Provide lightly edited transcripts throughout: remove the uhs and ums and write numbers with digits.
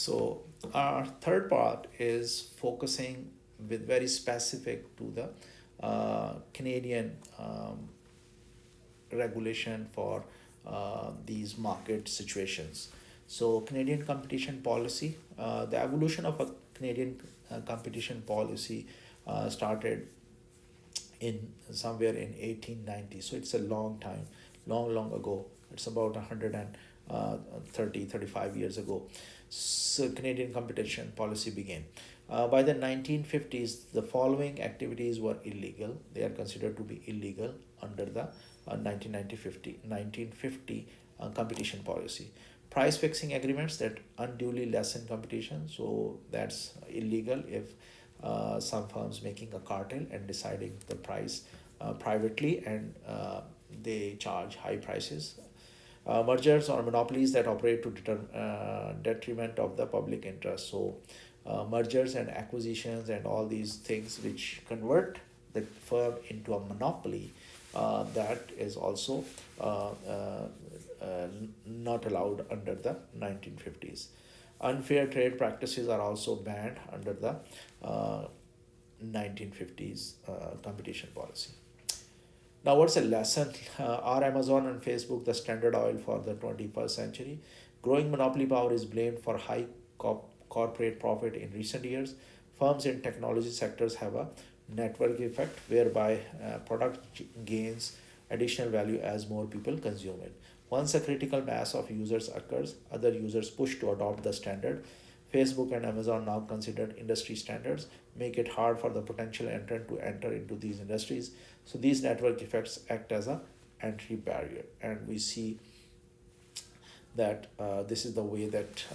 So our third part is focusing with very specific to the Canadian regulation for these market situations. So Canadian competition policy, the evolution of a Canadian competition policy started in somewhere in 1890. So it's a long time, long ago. It's about 35 years ago. So Canadian competition policy began. By the 1950s, the following activities were illegal. They are considered to be illegal under the 1950 competition policy. Price fixing agreements that unduly lessen competition. So that's illegal if some firms making a cartel and deciding the price privately, and they charge high prices. Mergers or monopolies that operate to detriment of the public interest. So mergers and acquisitions and all these things which convert the firm into a monopoly, that is also not allowed under the 1950s. Unfair trade practices are also banned under the 1950s competition policy. Now, what's a lesson? Are Amazon and Facebook the standard oil for the 21st century? Growing monopoly power is blamed for high corporate profit in recent years. Firms in technology sectors have a network effect whereby product gains additional value as more people consume it. Once a critical mass of users occurs, other users push to adopt the standard. Facebook and Amazon, now considered industry standards, make it hard for the potential entrant to enter into these industries. So these network effects act as a entry barrier, and we see that this is the way that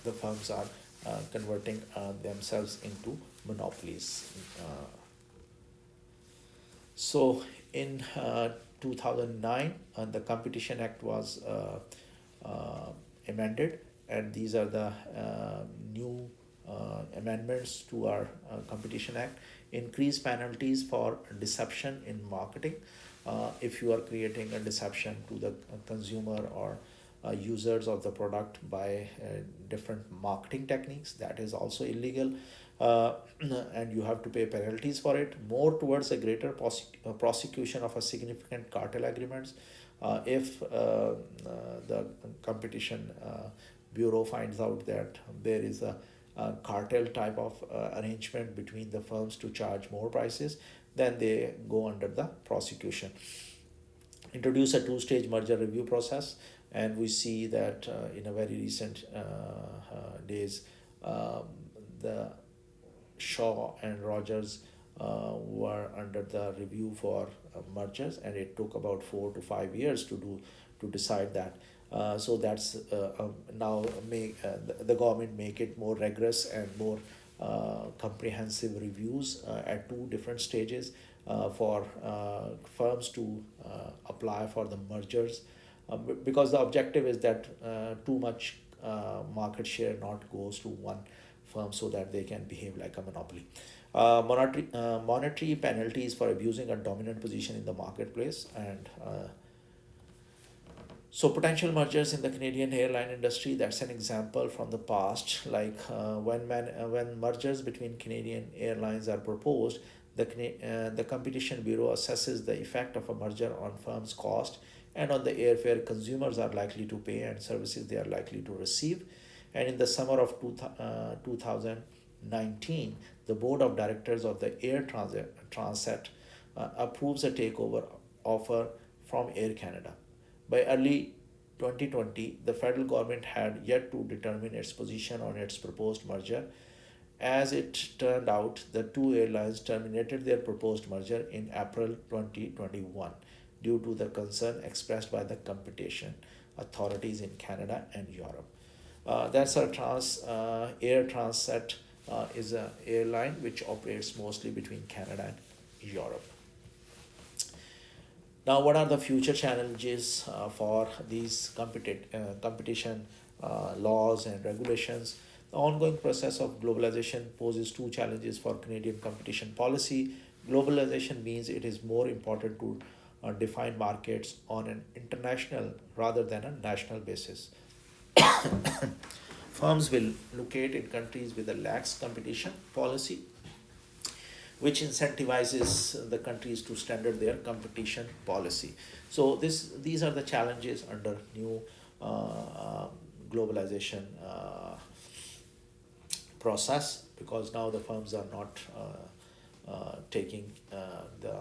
the firms are converting themselves into monopolies. So in 2009, the Competition Act was amended, and these are the new amendments to our Competition Act. Increase penalties for deception in marketing. If you are creating a deception to the consumer or users of the product by different marketing techniques, that is also illegal, and you have to pay penalties for it. More towards a greater prosecution of a significant cartel agreements. If the competition bureau finds out that there is a cartel type of arrangement between the firms to charge more prices, then they go under the prosecution. Introduce a two-stage merger review process, and we see that in a very recent days, the Shaw and Rogers were under the review for mergers, and it took about 4 to 5 years to decide that. So that's now make the government make it more rigorous and more comprehensive reviews at two different stages for firms to apply for the mergers, because the objective is that too much market share not goes to one firm so that they can behave like a monopoly. Monetary penalties for abusing a dominant position in the marketplace. And so potential mergers in the Canadian airline industry, that's an example from the past. Like when mergers between Canadian airlines are proposed, the Competition Bureau assesses the effect of a merger on firms' cost and on the airfare consumers are likely to pay and services they are likely to receive. And in the summer of 2019, the board of directors of the Air Transat approves a takeover offer from Air Canada. By early 2020, the federal government had yet to determine its position on its proposed merger. As it turned out, the two airlines terminated their proposed merger in April 2021 due to the concern expressed by the competition authorities in Canada and Europe. That's a Air Transat is an airline which operates mostly between Canada and Europe. Now, what are the future challenges for these competition laws and regulations? The ongoing process of globalization poses two challenges for Canadian competition policy. Globalization means it is more important to define markets on an international rather than a national basis. firms will locate in countries with a lax competition policy, which incentivizes the countries to standard their competition policy. So these are the challenges under new globalization process, because now the firms are not taking the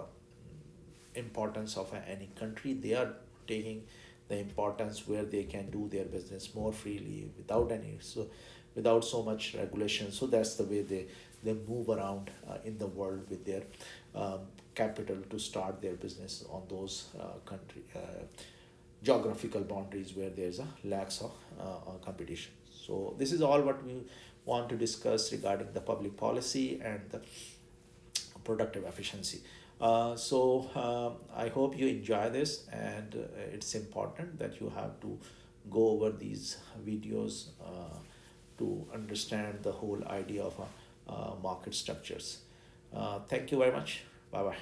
importance of any country. They are taking the importance where they can do their business more freely without so much regulation. So that's the way they move around in the world with their um, capital to start their business on those country geographical boundaries where there's a lax of competition. So this is all what we want to discuss regarding the public policy and the productive efficiency. I hope you enjoy this, and it's important that you have to go over these videos to understand the whole idea of market structures. Thank you very much. Bye bye.